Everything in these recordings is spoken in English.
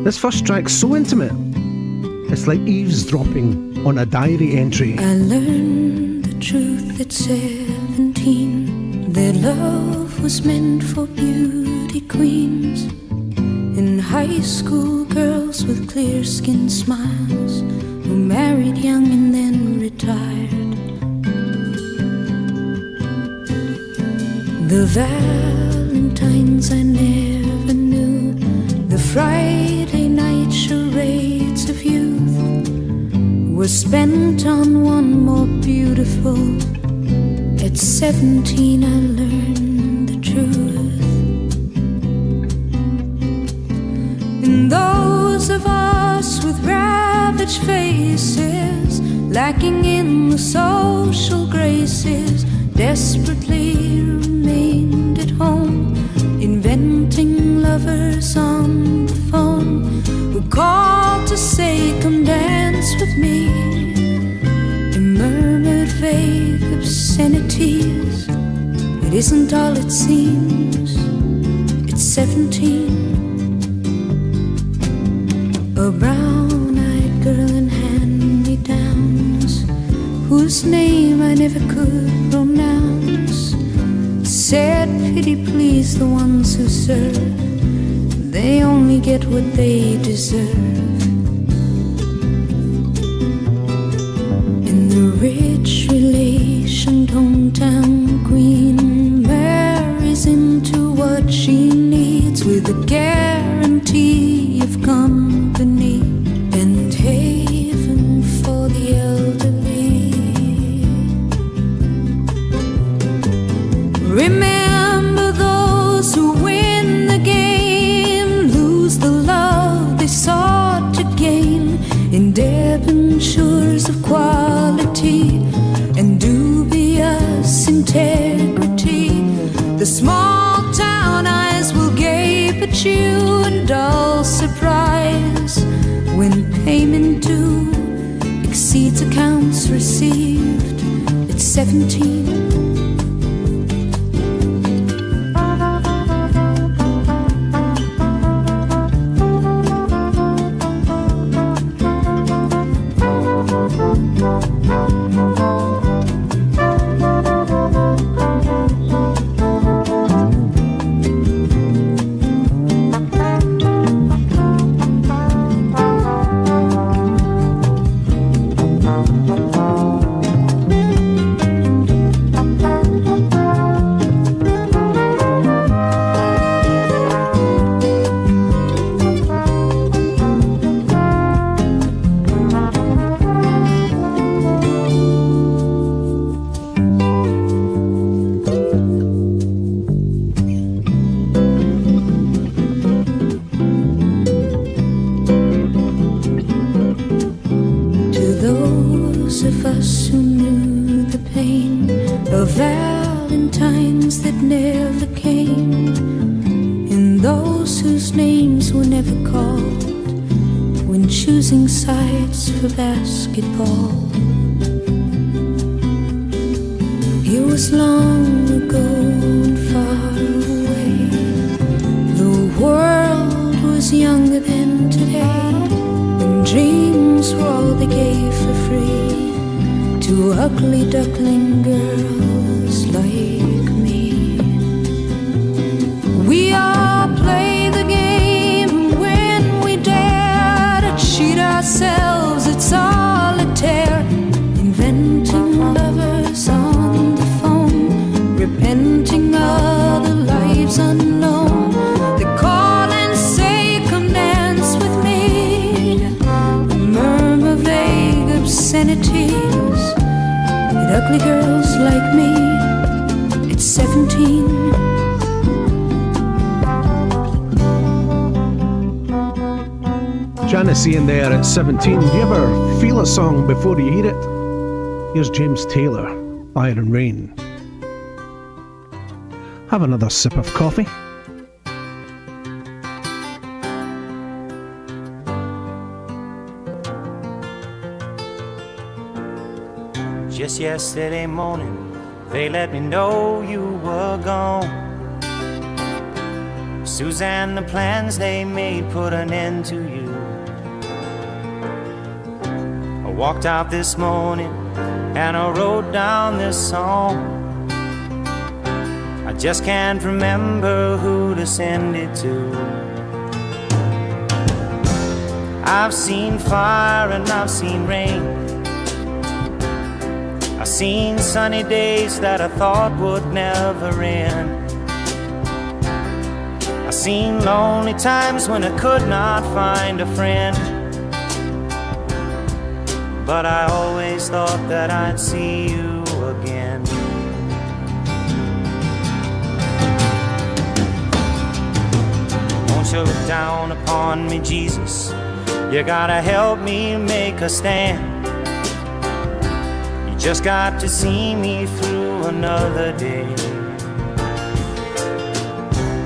This first track's so intimate. It's like eavesdropping on a diary entry. I learned the truth at 17, that love was meant for beauty queens and high school girls with clear skin smiles who married young and then retired. The Valentines I never knew, the Friday night charades of youth were spent on one more beautiful. At 17 I learned the truth. And those of us with ravaged faces, lacking in the social graces, desperately remained at home, inventing lovers on the phone who called to say, come dance with me, and murmured vague obscenities. It isn't all it seems. It's 17. A brown-eyed girl in hand-me-downs, whose name I never could pronounce, said, pity please the ones who serve, they only get what they deserve. And the rich relationed hometown queen marries into what she needs, with a guarantee of company and haven for the elderly. Remember those who win the game, lose the love they sought to gain, in debentures of quality and dubious integrity. The small town eyes will gape at you in dull surprise when payment due exceeds accounts received. It's 17. Sides for basketball. It was long ago and far away. The world was younger than today, and dreams were all they gave for free to ugly duckling girls like me. We all play the game when we dare to cheat ourselves at solitaire, inventing lovers on the phone, repenting other lives unknown. They call and say, come dance with me, murmur vague obscenities at ugly girls like me. It's 17. Janis Ian there at 17. Do you ever feel a song before you hear it? Here's James Taylor, Fire and Rain. Have another sip of coffee. Just yesterday morning, they let me know you were gone. Suzanne, the plans they made put an end to you. I walked out this morning and I wrote down this song. I just can't remember who to send it to. I've seen fire and I've seen rain. I've seen sunny days that I thought would never end. I've seen lonely times when I could not find a friend. But I always thought that I'd see you again. Won't you look down upon me, Jesus? You gotta help me make a stand. You just got to see me through another day.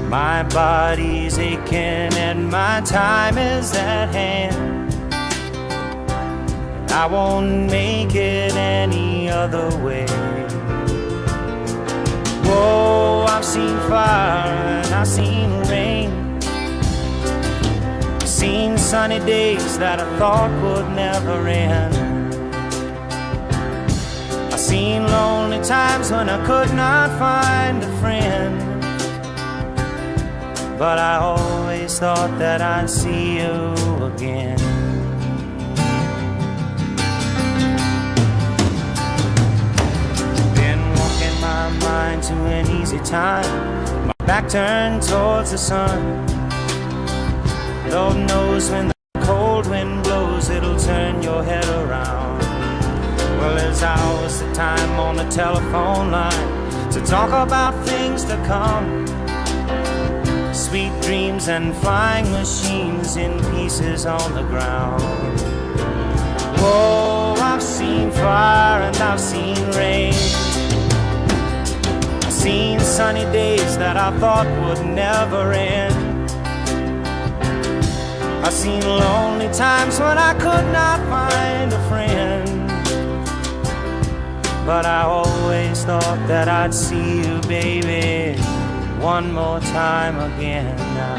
My body's aching and my time is at hand. I won't make it any other way. Whoa, I've seen fire and I've seen rain. Seen sunny days that I thought would never end. I've seen lonely times when I could not find a friend. But I always thought that I'd see you again. Been walking my mind to an easy time, my back turned towards the sun. Lord knows when the cold wind blows, it'll turn your head around. Well, there's hours of time on the telephone line to talk about things to come. Sweet dreams and flying machines in pieces on the ground. Whoa, I've seen fire and I've seen rain. I've seen sunny days that I thought would never end. I've seen lonely times when I could not find a friend. But I always thought that I'd see you, baby, one more time again now.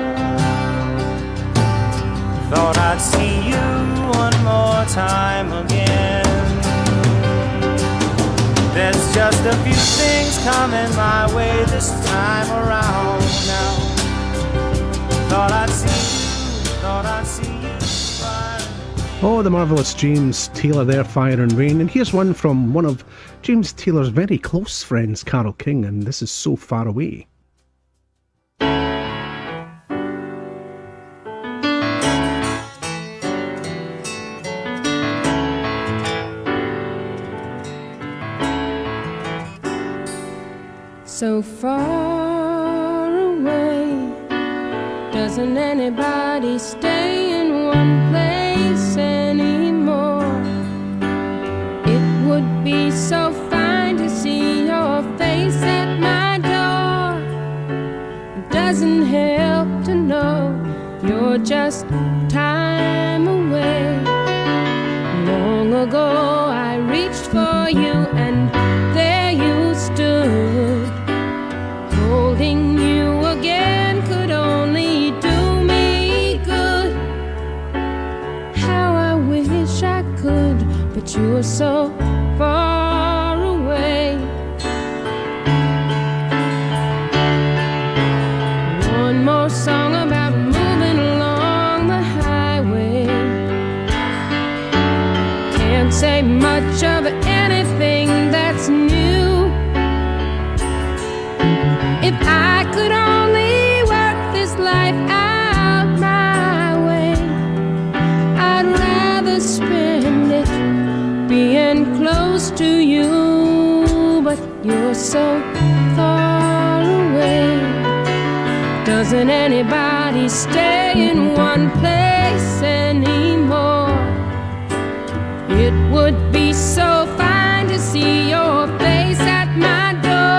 Thought I'd see you one more time again. There's just a few things coming my way this time around now. Thought I'd see you. Oh, the marvellous James Taylor there, Fire and Rain. And here's one from one of James Taylor's very close friends, Carole King, and this is So Far Away. So far away, doesn't anybody stay in one place anymore? It would be so fine to see your face at my door. It doesn't help to know you're just time away. Long ago I reached for you and there you stood. Holding you again could only do me good. How I wish I could, but you're so far away. One more song about moving along the highway. Can't say much of anything that's new. If I could only work this life out my way, I'd rather spend it being close to you. But you're so far away. Doesn't anybody stay in one place anymore? It would be so fine to see your face at my door.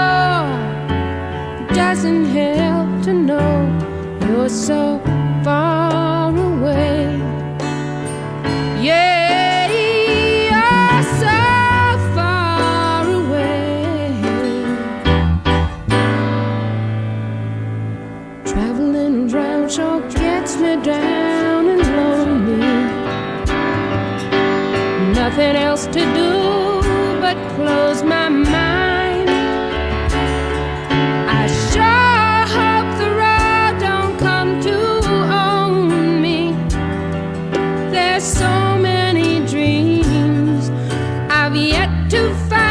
Doesn't help to know you're so far away. Yeah, you're so far away. Traveling around sure gets me down and lonely. Nothing else to do but close my mind. I sure hope the road don't come to own me. There's so many dreams I've yet to find,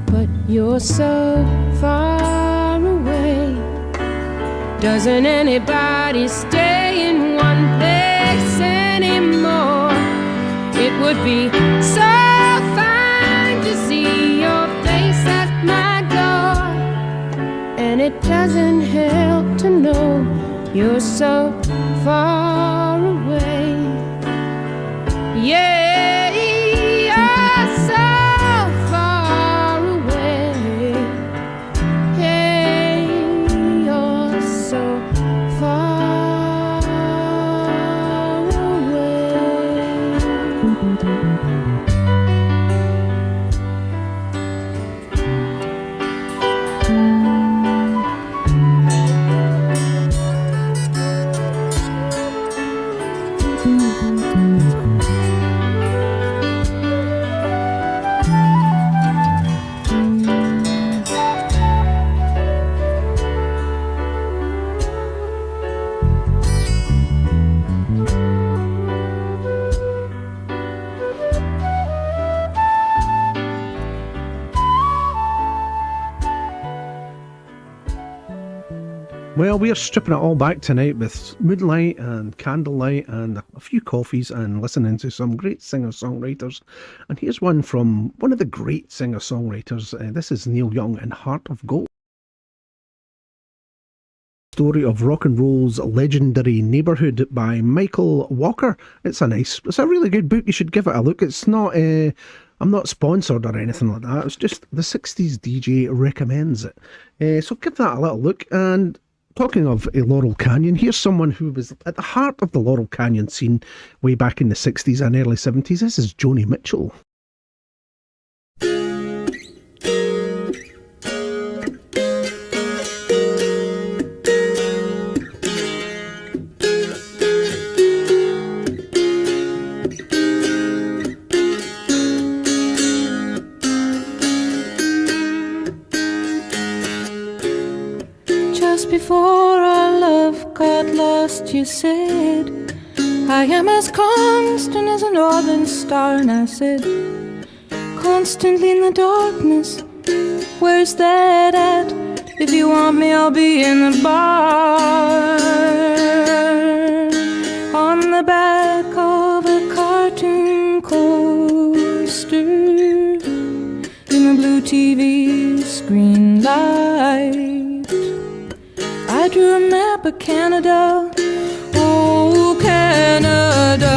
but you're so far away. Doesn't anybody stay in one place anymore? It would be so fine to see your face at my door, and it doesn't help to know you're so far away. Yeah, you're so far away. Hey, you're so far away. Well, we're stripping it all back tonight with moonlight and candlelight and a few coffees and listening to some great singer-songwriters. And here's one from one of the great singer-songwriters. This is Neil Young in Heart of Gold. Story of rock and roll's legendary neighbourhood by Michael Walker. It's a really good book. You should give it a look. It's not, I'm not sponsored or anything like that. It's just the 60s DJ recommends it. So give that a little look. And talking of Laurel Canyon, here's someone who was at the heart of the Laurel Canyon scene way back in the 60s and early 70s. This is Joni Mitchell. Before our love got lost, you said, I am as constant as a northern star. And I said, constantly in the darkness, where's that at? If you want me, I'll be in the bar, on the back of a cartoon coaster, in the blue TV screen light. I drew a map of Canada, oh Canada,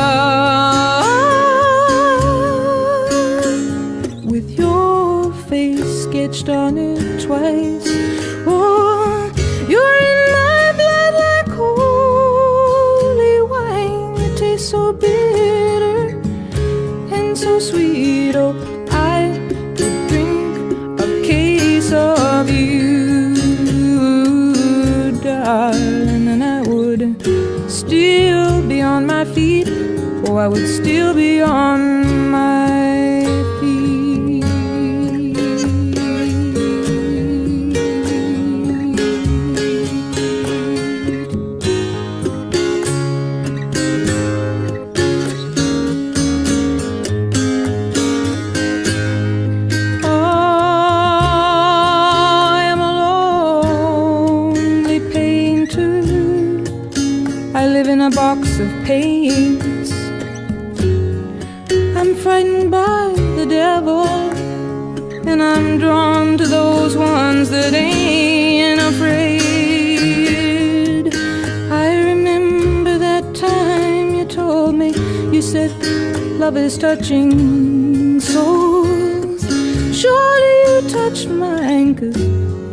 with your face sketched on it twice. Oh, you're in my blood like holy wine. It tastes so bitter and so sweet. Oh, I could drink a case of you, darling, and I would still be on my feet. Oh, I would still be on my feet. A box of paints. I'm frightened by the devil, and I'm drawn to those ones that ain't afraid. I remember that time you told me, you said love is touching souls. Surely you touched mine, 'cause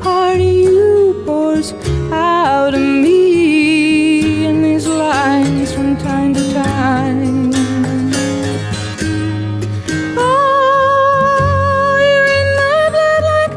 part of you pours out of me in these lines from time to time. Oh, you're in my blood like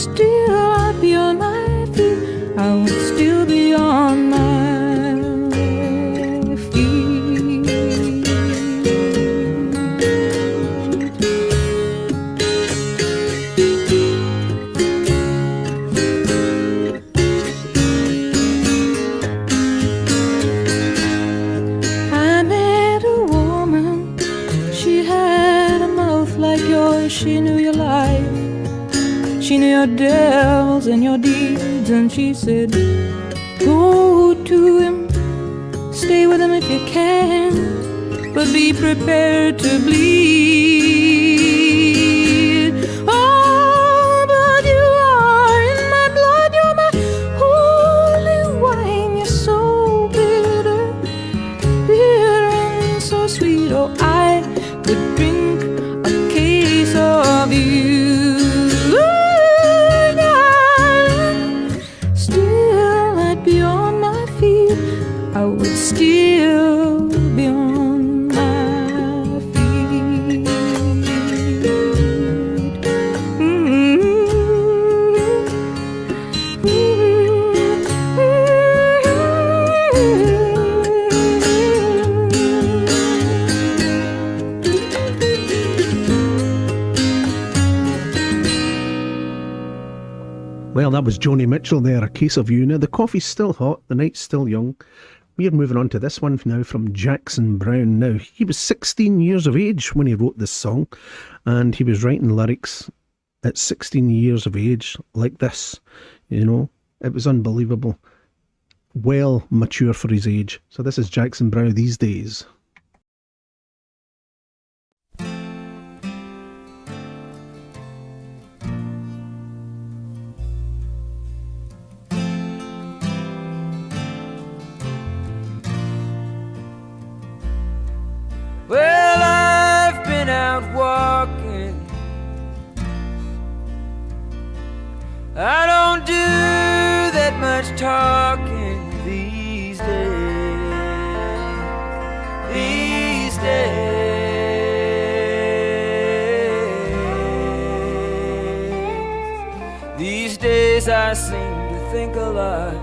still I'd be on my feet. I would still be on my feet. I met a woman, she had a mouth like yours. She knew your life, she knew your devils and your deeds, and she said, go to him, stay with him if you can, but be prepared to bleed. Oh, but you are in my blood, you're my holy wine, you're so bitter, bitter and so sweet. Oh, I could drink a case of you. I would still be on my feet. Well, that was Joni Mitchell there, A Case of You. Now, the coffee's still hot, the night's still young. We're moving on to this one now from Jackson Browne. Now, he was 16 years of age when he wrote this song, and he was writing lyrics at 16 years of age like this. You know, it was unbelievable. Well mature for his age. So this is Jackson Browne these days. Well, I've been out walking. I don't do that much talking these days. These days. These days I seem to think a lot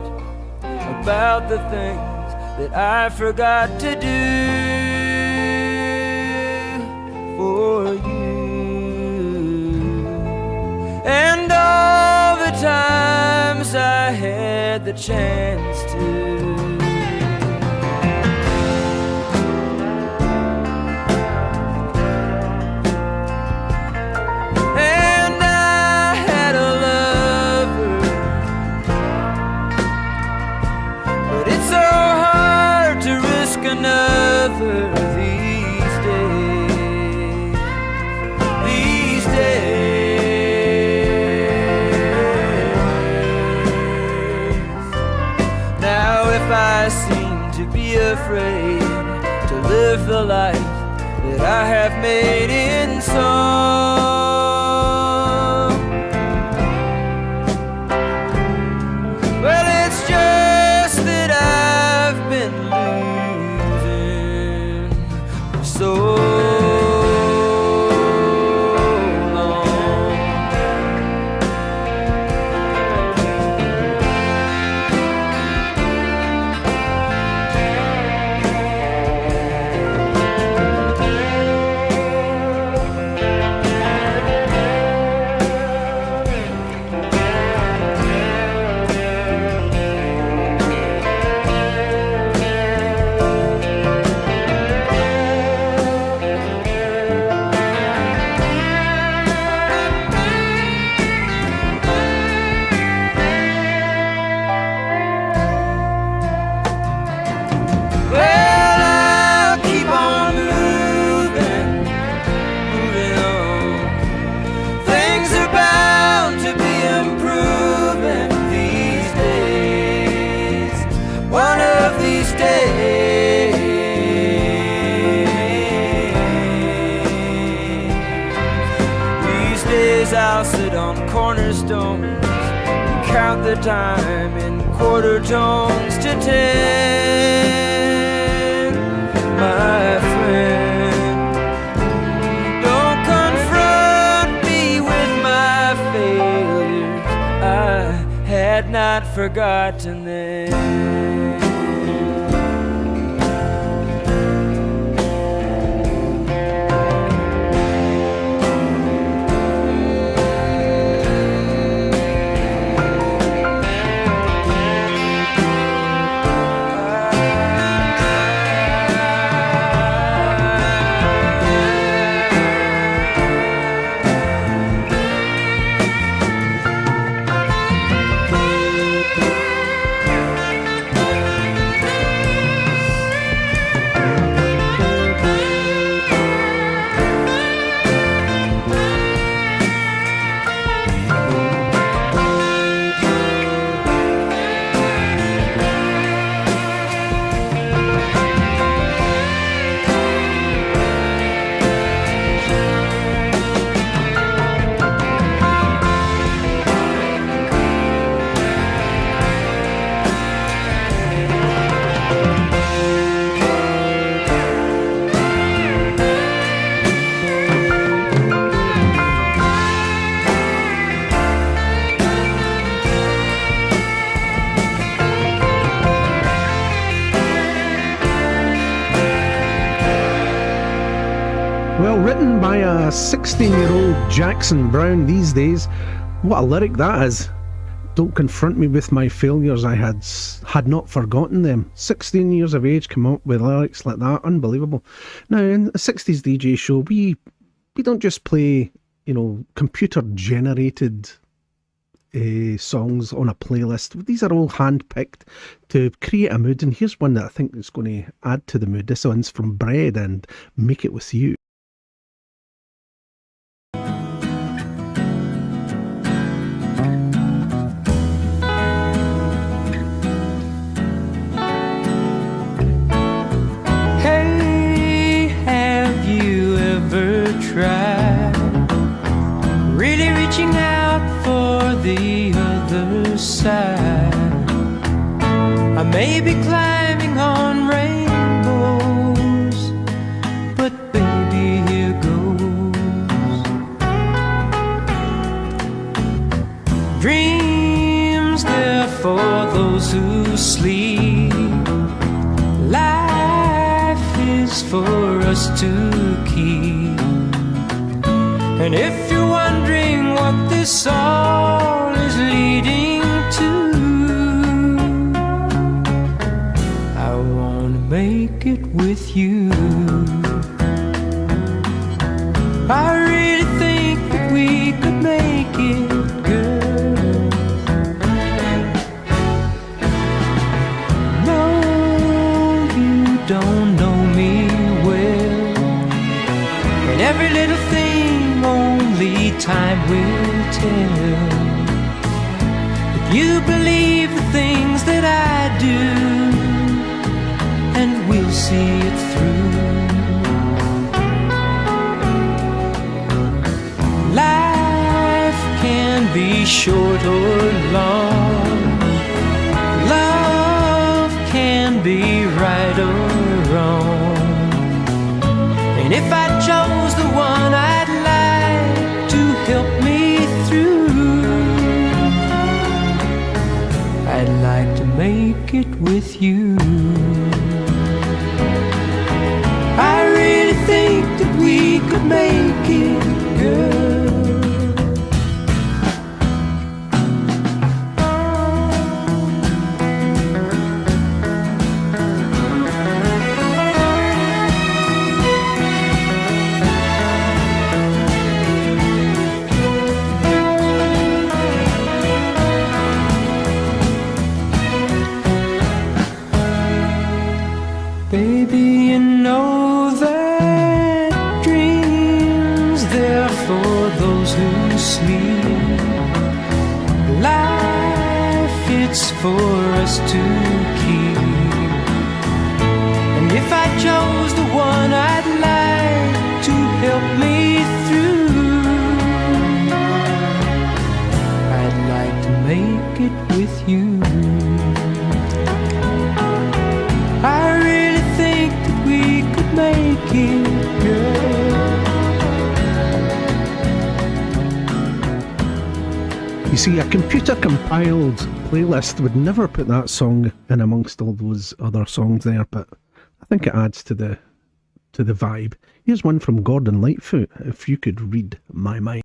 about the things that I forgot to do for you, and all the times I had the chance to. And I had a lover, but it's so hard to risk another these days. Now if I seem to be afraid to live the life that I have made in song, well, it's just that I've been losing for so I'll sit on cornerstones and count the time in quarter tones to 10, my friend. Don't confront me with my failures, had not forgotten them. Well, written by a 16-year-old Jackson Browne these days. What a lyric that is. Don't confront me with my failures, I had not forgotten them. 16 years of age, come up with lyrics like that, unbelievable. Now, in the 60s DJ show, we don't just play, computer-generated songs on a playlist. These are all hand-picked to create a mood, and here's one that I think is going to add to the mood. This one's from Bread and Make It With You. Try really reaching out for the other side. I may be climbing on rainbows, but baby, here goes. Dreams, they're for those who sleep. Life is for us to keep. And if you're wondering what this all is leading to, I wanna make it with you. I really think that we could make it, girl. No, you don't know me well, and every little thing only time will tell. If you believe the things that I do, and we'll see it through. Life can be short or long. Love can be right or wrong. And if I chose the one I'd like to help me through, I'd like to make it with you. I really think that we could make it, girl. Baby, you know that dreams, they're for those who sleep. Life, it's for us to keep. And if I chose the one I'd like to help me through, I'd like to make it with you. I really think that we could make it, girl. You see, a computer-compiled playlist would never put that song in amongst all those other songs there, but I think it adds to the vibe. Here's one from Gordon Lightfoot, If You Could Read My Mind.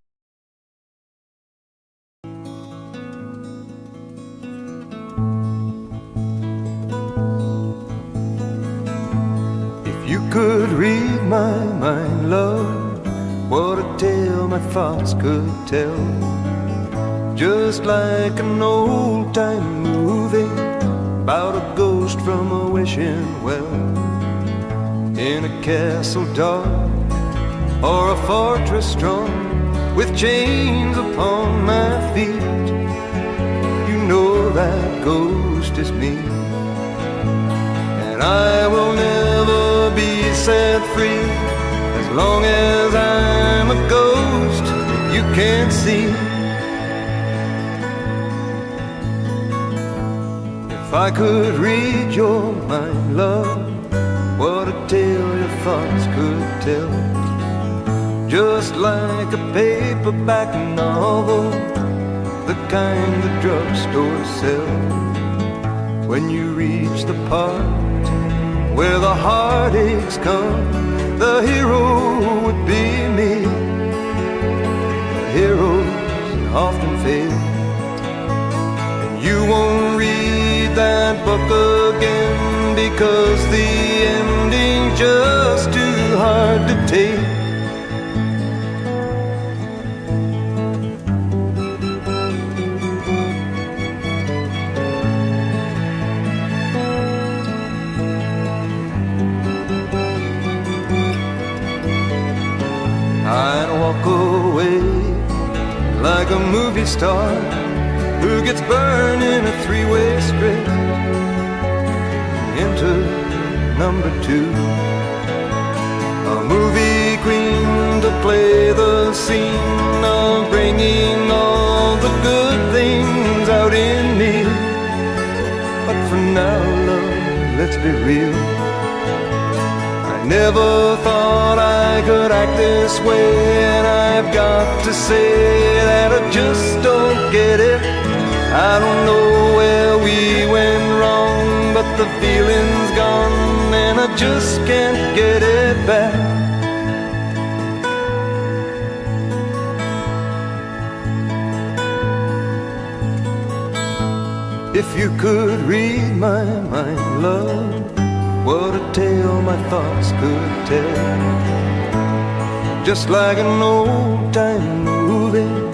If you could read my mind, love, what a tale my thoughts could tell. Just like an old-time movie about a ghost from a wishing well, in a castle dark or a fortress strong, with chains upon my feet. You know that ghost is me, and I will never be set free as long as I'm a ghost that you can't see. If I could read your mind, love, what a tale your thoughts could tell. Just like a paperback novel, the kind the drugstores sell. When you reach the part where the heartaches come, the hero would be me. The heroes often fail, and you won't read that book again because the ending's just too hard to take. I'd walk away like a movie star who gets burned in a three-way script into number two. A movie queen to play the scene of bringing all the good things out in me. But for now, love, let's be real, I never thought I could act this way, and I've got to say that I just don't get it. I don't know where we went wrong, but the feeling's gone and I just can't get it back. If you could read my mind, love, what a tale my thoughts could tell. Just like an old-time movie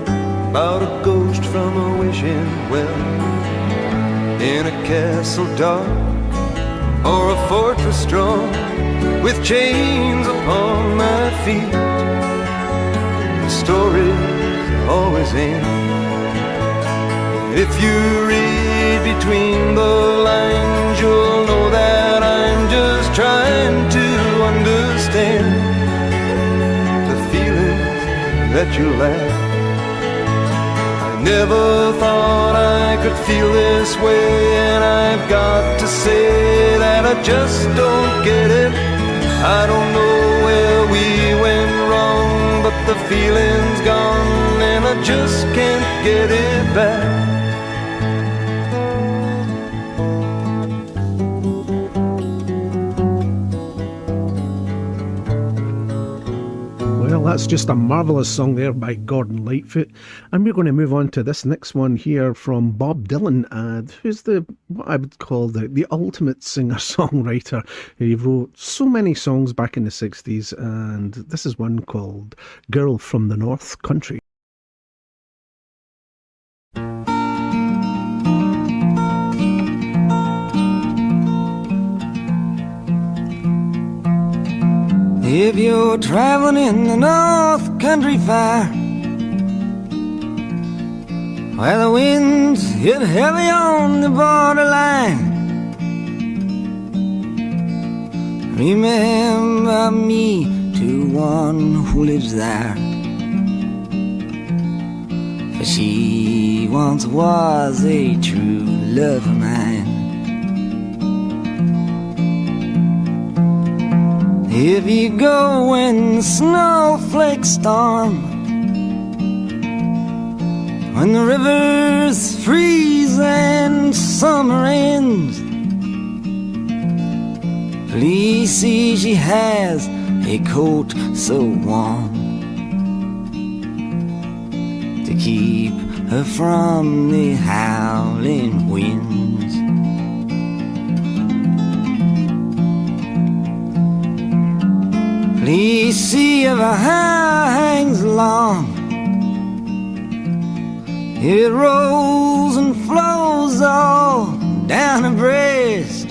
about a ghost from a wishing well, in a castle dark or a fortress strong, with chains upon my feet. The stories always end. If you read between the lines, you'll know that I'm just trying to understand the feelings that you lack. I never thought I could feel this way, and I've got to say that I just don't get it. I don't know where we went wrong, but the feeling's gone and I just can't get it back. Well, that's just a marvellous song there by Gordon Lightfoot. And we're going to move on to this next one here from Bob Dylan, who's what I would call the ultimate singer-songwriter. He wrote so many songs back in the 60s, and this is one called Girl from the North Country. If you're traveling in the North Country Fire, where the winds hit heavy on the borderline, remember me to one who lives there, for she once was a true love of mine. If you go when the snowflakes storm, when the rivers freeze and summer ends. Please see she has a coat so warm to keep her from the howling winds. Please see if her hair hangs long, it rolls and flows all down her breast.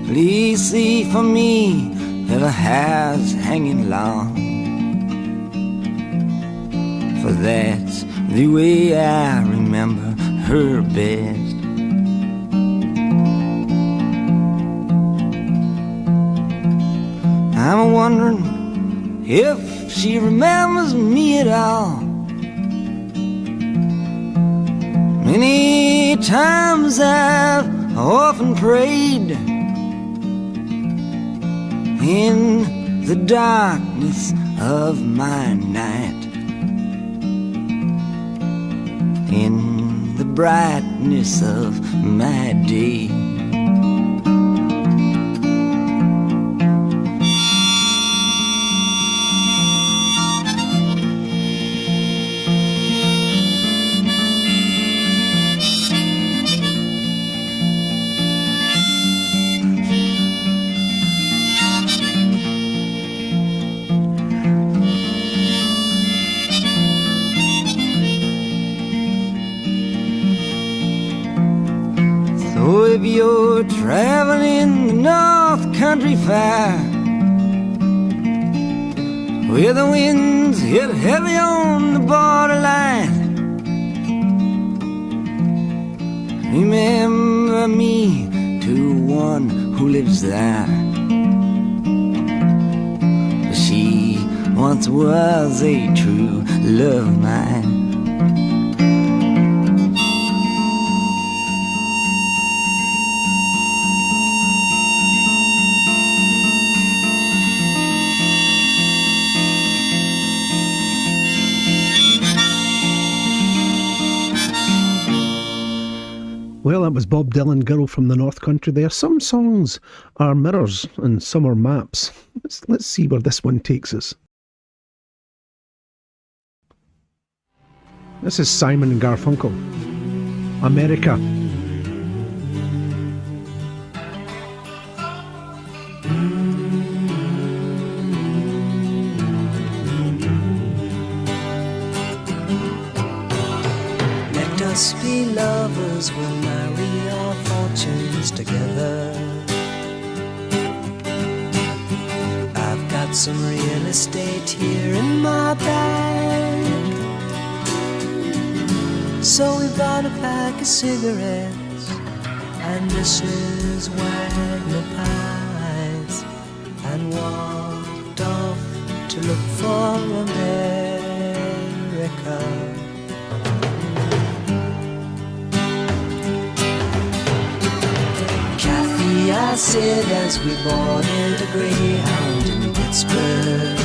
Please see for me if her hair's hanging long, for that's the way I remember her best. I'm wondering if she remembers me at all. Many times I've often prayed in the darkness of my night, in the brightness of my day. If you're traveling the North Country Fair, where the winds hit heavy on the borderline, remember me to one who lives there. She once was a true love of mine. Well, that was Bob Dylan, Girl from the North Country there. Some songs are mirrors and some are maps. Let's see where this one takes us. This is Simon and Garfunkel, America. Let us be lovers, we'll marry our fortunes together. I've got some real estate here in my bag, so we bought a pack of cigarettes and Mrs. Wagner pies, and walked off to look for America. I said as we boarded a Greyhound in Pittsburgh,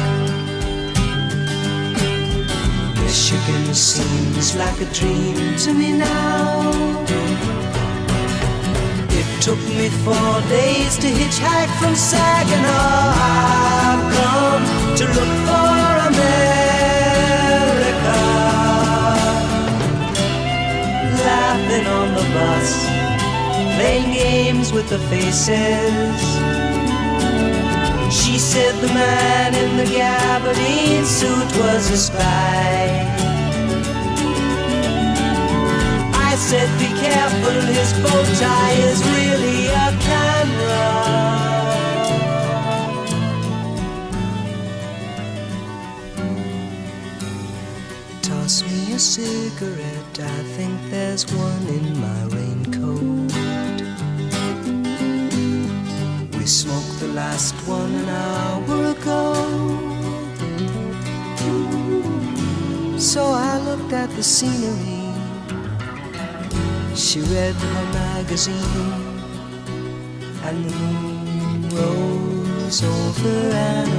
Michigan seems like a dream to me now. It took me 4 days to hitchhike from Saginaw. I've come to look for America, laughing on the bus, playing games with the faces. She said the man in the gabardine suit was a spy. I said be careful, his bow tie is really a camera. Toss me a cigarette, I think there's one in my raincoat. We smoked the last one an hour ago. So I looked at the scenery. She read her magazine, and the moon rose over an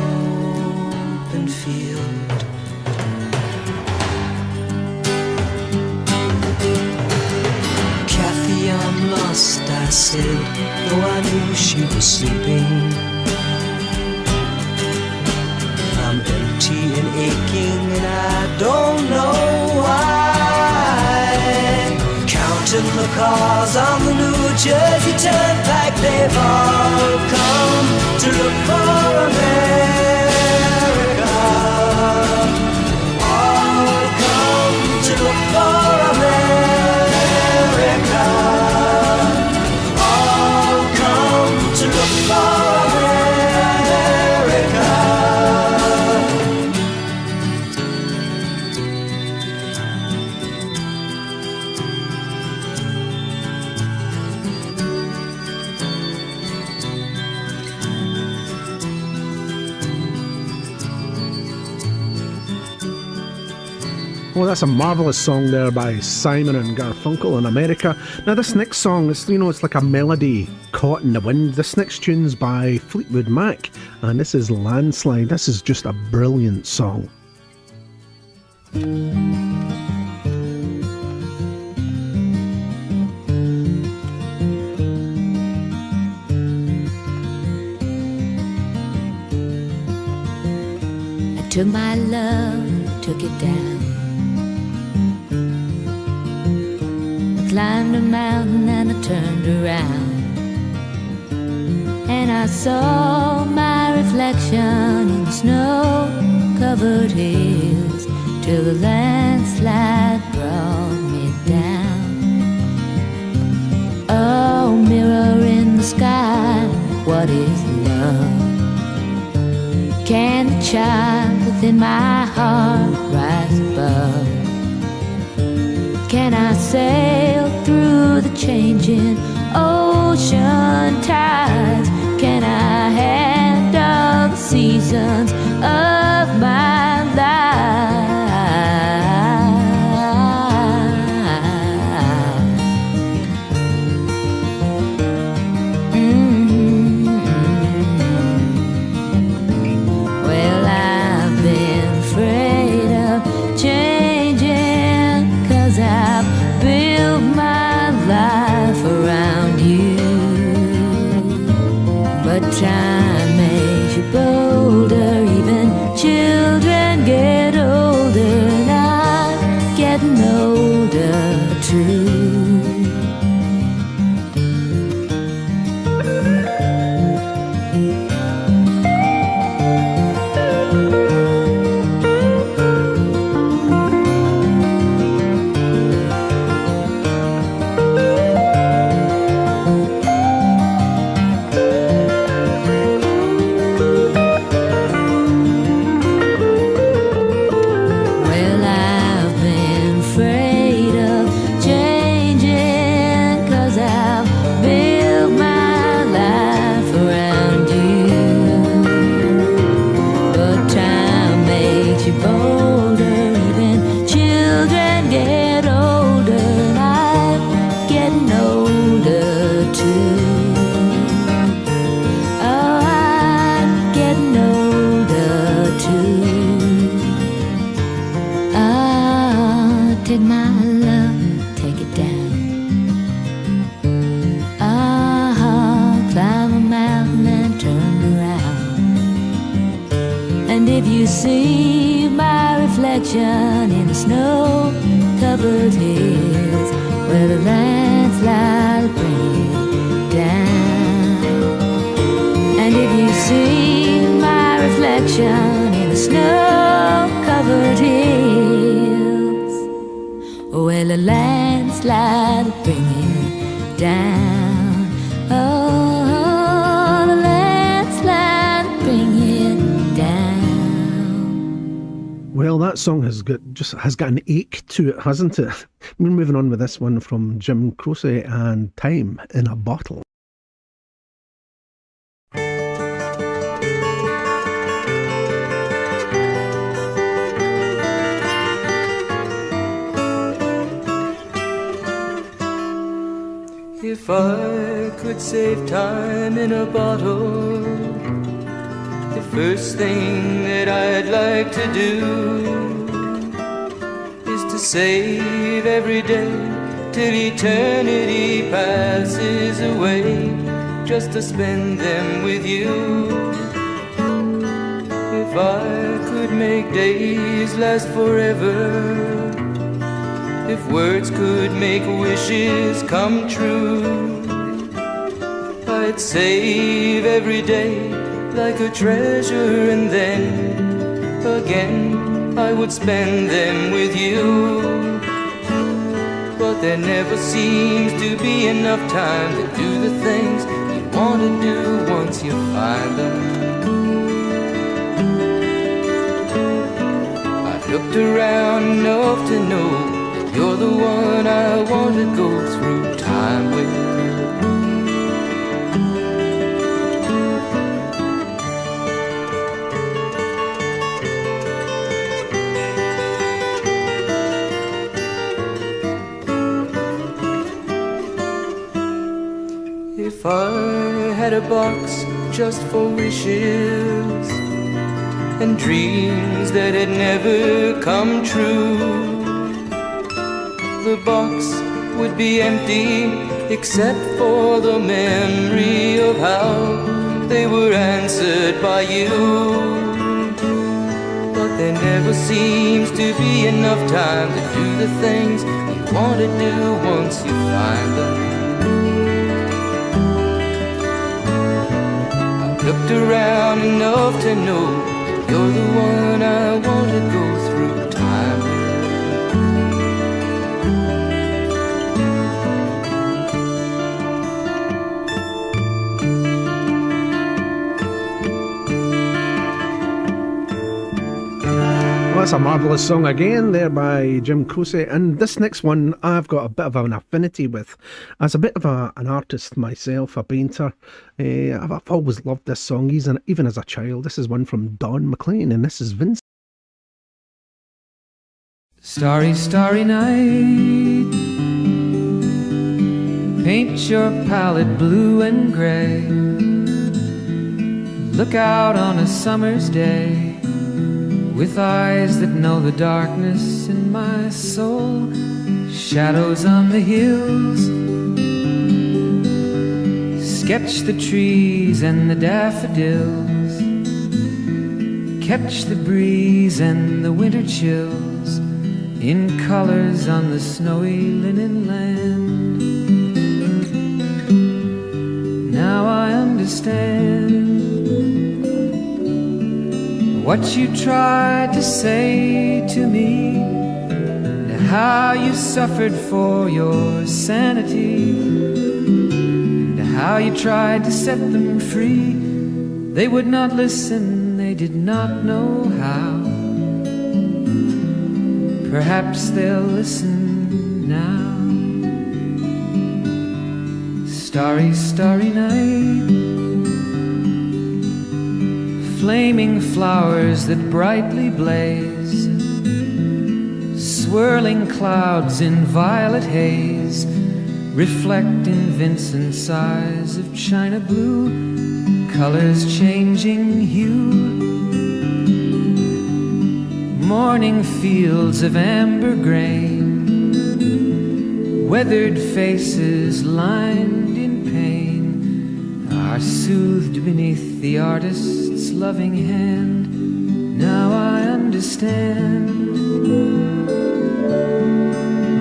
open field. said, though I knew she was sleeping, I'm empty and aching and I don't know why. Counting the cars on the New Jersey Turnpike, they've all come to look for America. All come to look for America. All come to look for America. Well, that's a marvellous song there by Simon and Garfunkel in America. Now, this next song is, it's like a melody caught in the wind. This next tune's by Fleetwood Mac, and this is Landslide. This is just a brilliant song. I took my love, took it down. Climbed a mountain and I turned around, and I saw my reflection in snow-covered hills, till the landslide brought me down. Oh, mirror in the sky, what is love? Can the child within my heart rise above? Can I sail through the changing ocean tides? Can I handle the seasons of my life? Well, I've been afraid of changing, 'cause I've built my life around you. But time makes you bolder, even children get older, and I'm getting older too. In the snow-covered hills, where the landslide bring it down. And if you see my reflection in the snow-covered hills, well, the landslide bring it down. Oh, the landslide bring it down. Well, that song has got an ache to it, hasn't it? We're moving on with this one from Jim Crose and Time in a Bottle. If I could save time in a bottle, the first thing that I'd like to do is to save every day till eternity passes away, just to spend them with you. If I could make days last forever, if words could make wishes come true, I'd save every day like a treasure, and then again I would spend them with you. But there never seems to be enough time to do the things you want to do once you find them. I've looked around enough to know that you're the one I want to go through time with. If I had a box just for wishes and dreams that had never come true, the box would be empty except for the memory of how they were answered by you. But there never seems to be enough time to do the things you want to do once you find them. Looked around enough to know you're the one I want to go through time with. Well, that's a marvellous song again there by Jim Croce, and this next one I've got a bit of an affinity with. As a bit of an artist myself, a painter, I've always loved this song, even as a child. This is one from Don McLean, and this is Vincent. Starry, starry night, paint your palette blue and grey. Look out on a summer's day with eyes that know the darkness in my soul. Shadows on the hills, sketch the trees and the daffodils, catch the breeze and the winter chills in colors on the snowy linen land. Now I understand what you tried to say to me, and how you suffered for your sanity, and how you tried to set them free. They would not listen, they did not know how. Perhaps they'll listen now. Starry, starry night, flaming flowers that brightly blaze, swirling clouds in violet haze, reflect in Vincent's eyes of china blue, colors changing hue. Morning fields of amber grain, weathered faces lined in pain, are soothed beneath the artist's loving hand. Now I understand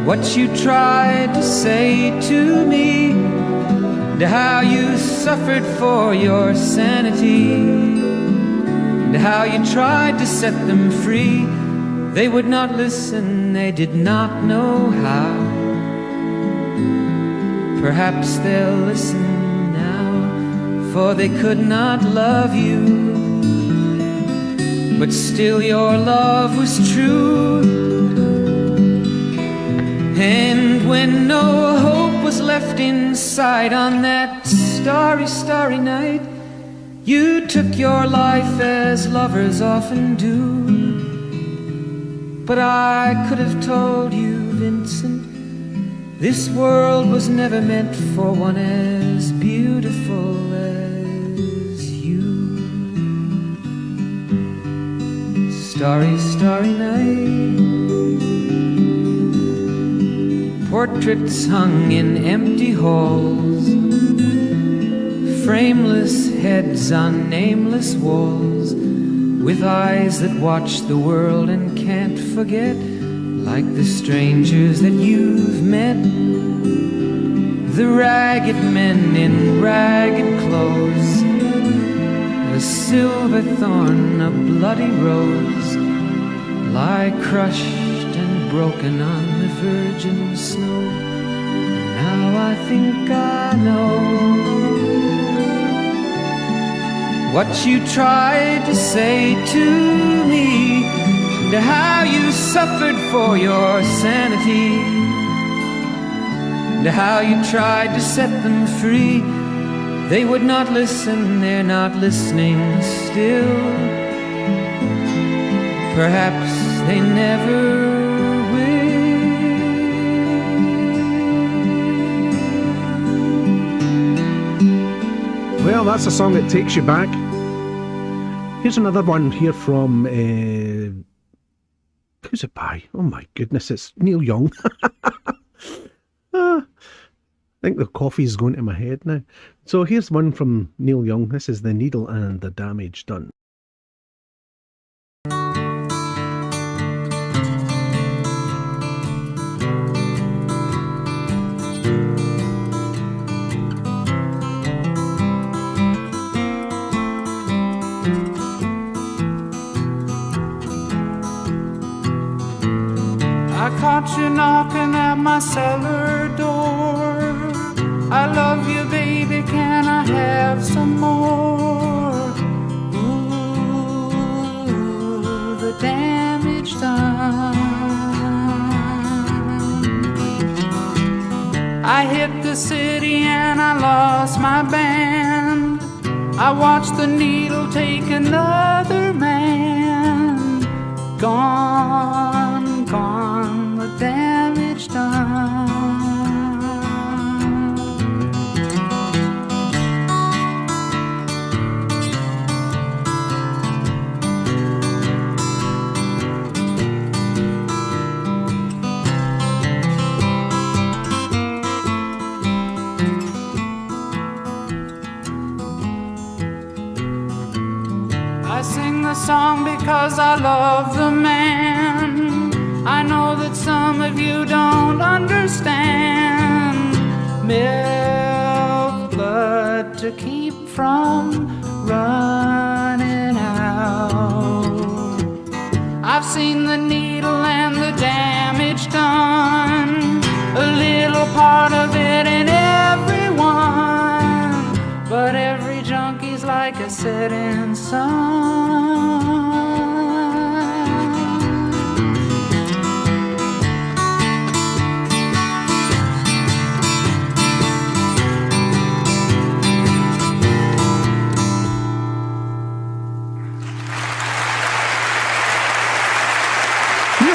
what you tried to say to me, and how you suffered for your sanity, and how you tried to set them free. They would not listen, they did not know how. Perhaps they'll listen now, for they could not love you, but still your love was true. And when no hope was left inside on that starry, starry night, you took your life as lovers often do. But I could have told you, Vincent, this world was never meant for one as beautiful as you. Starry, starry night, portraits hung in empty halls, frameless heads on nameless walls, with eyes that watch the world and can't forget, like the strangers that you've met, the ragged men in ragged clothes, a silver thorn, a bloody rose, lie crushed and broken on the virgin snow. Now I think I know what you tried to say to me, and how you suffered for your sanity, and how you tried to set them free. They would not listen, they're not listening still. Perhaps they never will. Well, that's a song that takes you back. Here's another one here from who's it by? Oh my goodness, it's Neil Young. I think the coffee's going to my head now. So here's one from Neil Young. This is The Needle and the Damage Done. I caught you knocking at my cellar door. I love you, baby, can I have some more? Ooh, the damage done. I hit the city and I lost my band. I watched the needle take another man. Gone, gone, the damage done. I sing the song because I love the man. I know that some of you don't understand. Milk blood to keep from running out. I've seen the needle and the damage done, a little part of it in everyone, but every junkie's like a setting sun.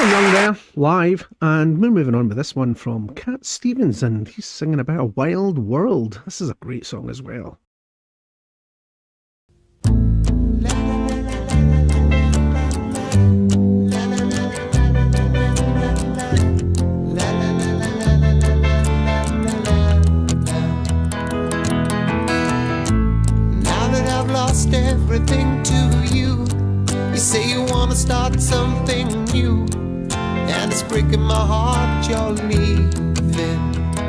Young there, live, and we're moving on with this one from Cat Stevens, and he's singing about a wild world. This is a great song as well. Now that I've lost everything to you, you say you want to start something new. And it's breaking my heart you're leaving.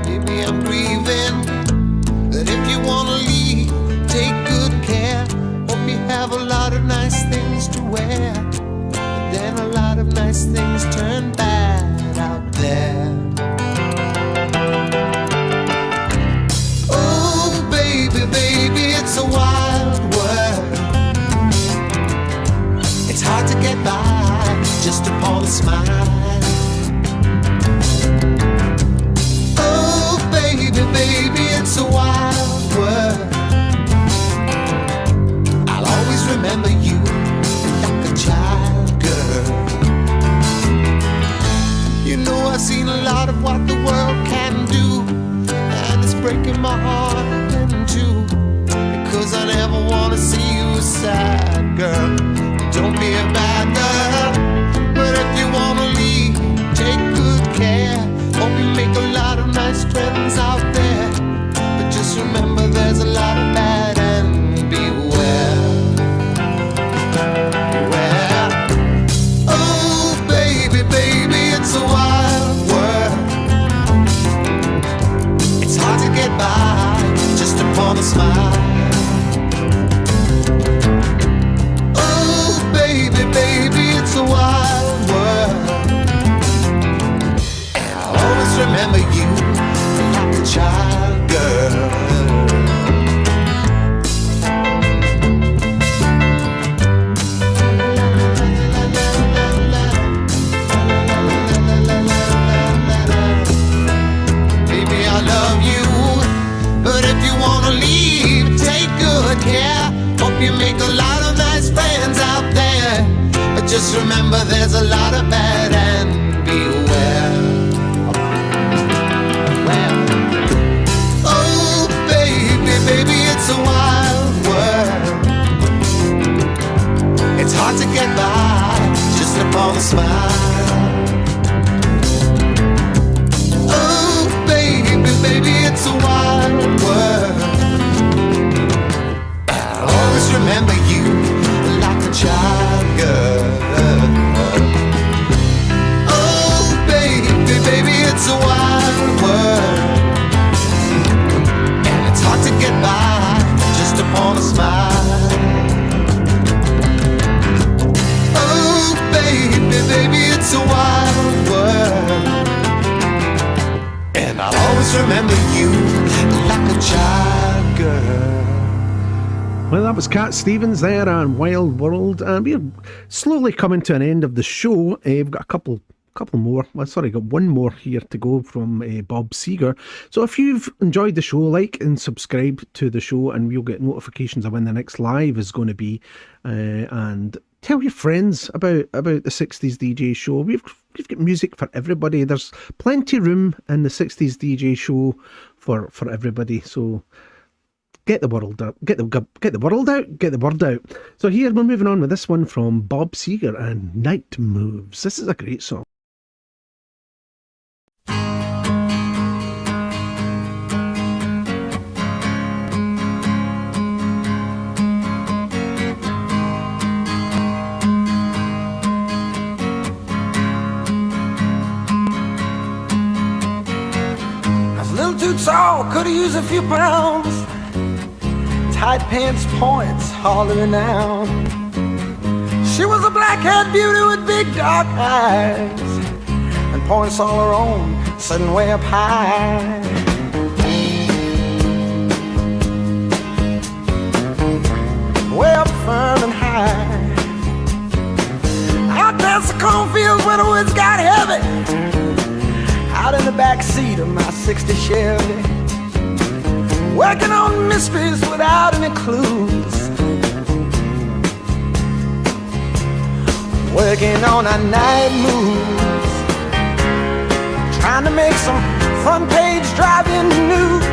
Baby, I'm grieving. That if you wanna leave, take good care. Hope you have a lot of nice things to wear. But then a lot of nice things turn bad out there. Oh, baby, baby, it's a wild world. It's hard to get by just upon a smile. Baby, it's a wild world. I'll always remember you like a child girl. You know I've seen a lot of what the world can do, and it's breaking my heart in two, because I never want to see you sad, girl. Don't be a bad girl, but if you want to leave, You make a lot of nice friends out there, but just remember there's a lot of bad and beware. Well, oh baby, baby, it's a wild world. It's hard to get by just upon a smile. Oh baby, baby, it's a wild world. I'll always remember you like a child girl. Oh baby, baby, it's a wild world, and it's hard to get by just upon a smile. Oh baby, baby, it's a wild world, and I'll always remember you like a child girl. Well, that was Cat Stevens there and Wild World, and we're slowly coming to an end of the show. We've got a couple more. Well, sorry, got one more here to go from Bob Seger. So if you've enjoyed the show, like and subscribe to the show, and you'll get notifications of when the next live is going to be. And tell your friends about the 60s DJ show. We've got music for everybody. There's plenty of room in the 60s DJ show for everybody. So get the world out, get the world out, get the word out. So here we're moving on with this one from Bob Seger and Night Moves. This is a great song. I was a little too tall, could've used a few pounds. Tight pants points, hollering out. She was a black-haired beauty with big dark eyes, and points all her own, sitting way up high. Way up firm and high. Out past the cornfields where the woods got heavy, out in the back seat of my '60 Chevy, working on mysteries without any clues, working on our night moves, trying to make some front page driving news,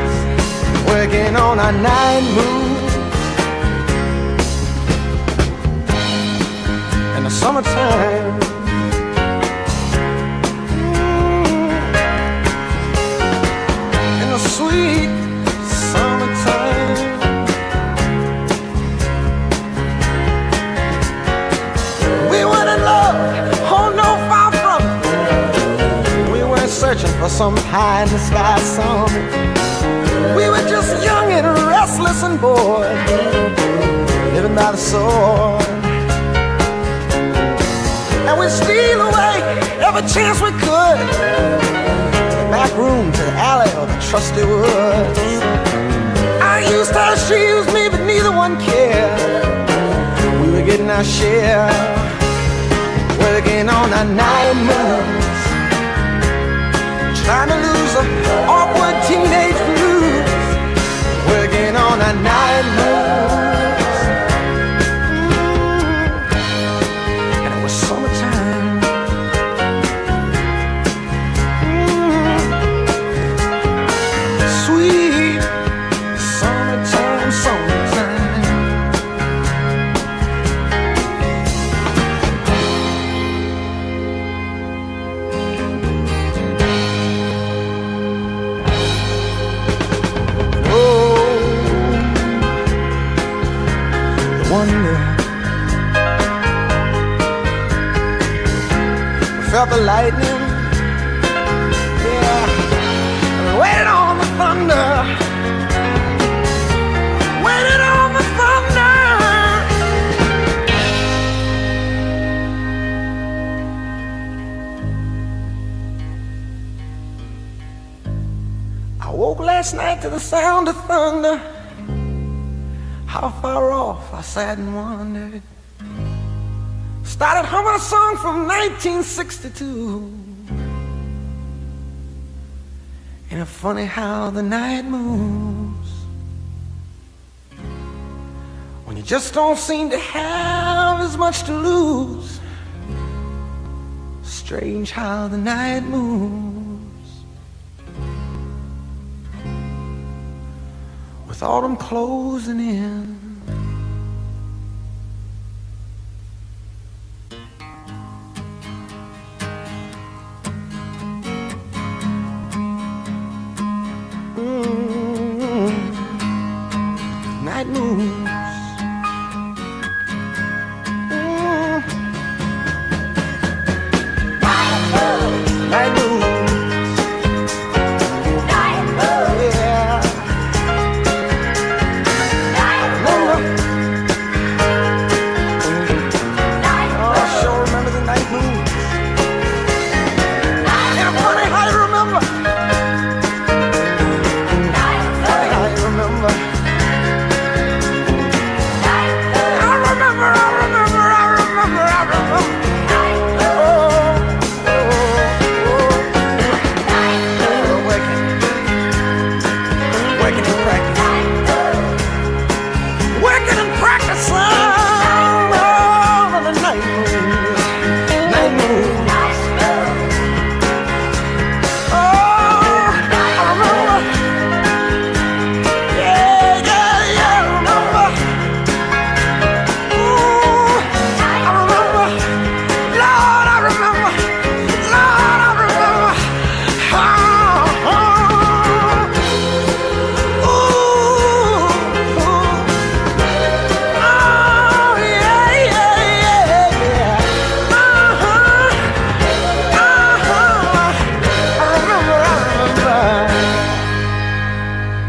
working on our night moves. In the summertime, in the sweet summertime, we weren't in love, oh no, far from it. We weren't searching for some pie in the sky summit. We were just young and restless and bored, living by the sword. And we'd steal away every chance we could, to the back room, to the alley, or the trusty woods. I used her, she used me, but neither one cared. We were getting our share, working on our night moves, trying to lose the awkward teenage blues, working on our night moves. And it was summertime. Sweet summertime, summertime. Oh, the wonder. We felt the lightning, yeah, and we waited on the thunder, waited on the thunder. I woke last night to the sound of thunder. How far off, I sat and wondered. Started humming a song from 1962. Ain't it funny how the night moves when You just don't seem to have as much to lose. Strange how the night moves, with autumn closing in. Night moves. Night moves. Night moves. Yeah. Night moves. I sure remember the night moves. And funny how you remember. Funny how you remember. I remember.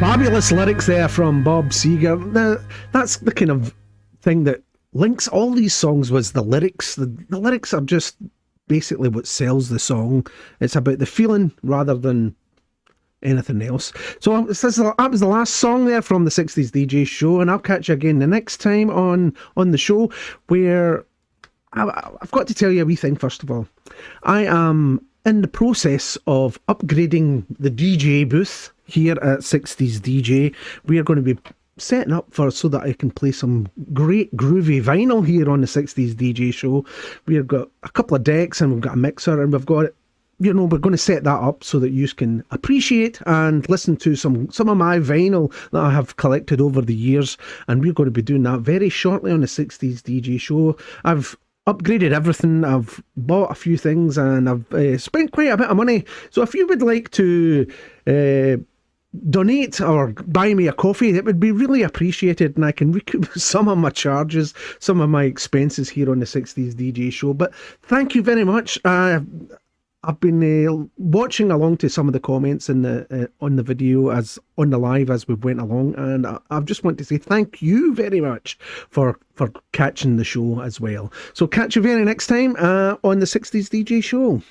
Fabulous lyrics there from Bob Seger. Now, that's the kind of thing that links all these songs was the lyrics. The lyrics are just basically what sells the song. It's about the feeling rather than anything else. So that was the last song there from the 60s DJ show, and I'll catch you again the next time on the show, where I've got to tell you a wee thing first of all. I am in the process of upgrading the DJ booth here at 60s DJ. We are going to be setting up so that I can play some great groovy vinyl here on the 60s DJ show. We've got a couple of decks and we've got a mixer, and we've got, we're going to set that up so that you can appreciate and listen to some of my vinyl that I have collected over the years, and we're going to be doing that very shortly on the 60s DJ show. I've upgraded everything, I've bought a few things, and I've spent quite a bit of money. So if you would like to donate or buy me a coffee, it would be really appreciated, and I can recoup some of my charges, some of my expenses here on the 60s DJ show. But thank you very much. I've been watching along to some of the comments in on the video, as on the live as we went along, and I just want to say thank you very much for catching the show as well. So catch you very next time on the 60s DJ show.